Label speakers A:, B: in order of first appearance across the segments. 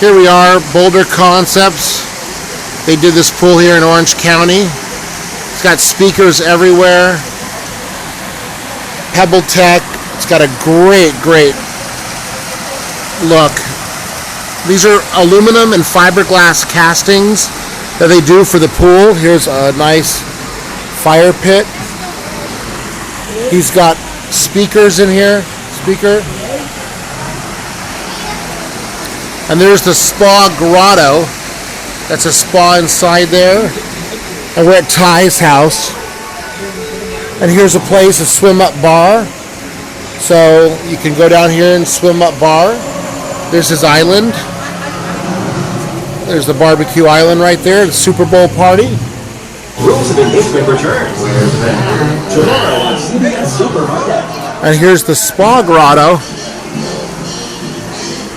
A: Here we are, Boulder Concepts. They did this pool here in Orange County. It's got speakers everywhere. Pebble Tech. It's got a great look. These are aluminum and fiberglass castings that they do for the pool. Here's a nice Firepit. He's got speakers in here. And there's the Spa Grotto. That's a spa inside there. And we're at Ty's house. And here's a place, a swim up bar. So you can go down here and swim up bar. There's his island. There's the BBQ Island right there, the Super Bowl party.
B: Rules of engagement returns.
A: And here's the Spa Grotto.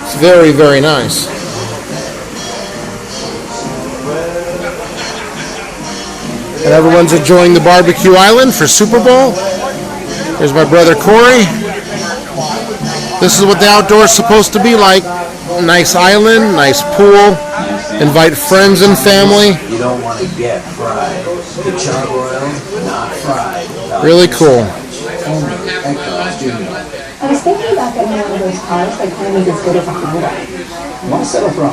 A: It's very nice. And everyone's enjoying the BBQ Island for Super Bowl. There's my brother Corey. This is what the outdoors supposed to be like. Nice island, nice pool. Invite friends and family.
B: You don't want to get fried. The charbroiled, not fried.
A: Really cool.
C: I was thinking about getting one of those cars that kind of as good as a Honda.
B: Why settle for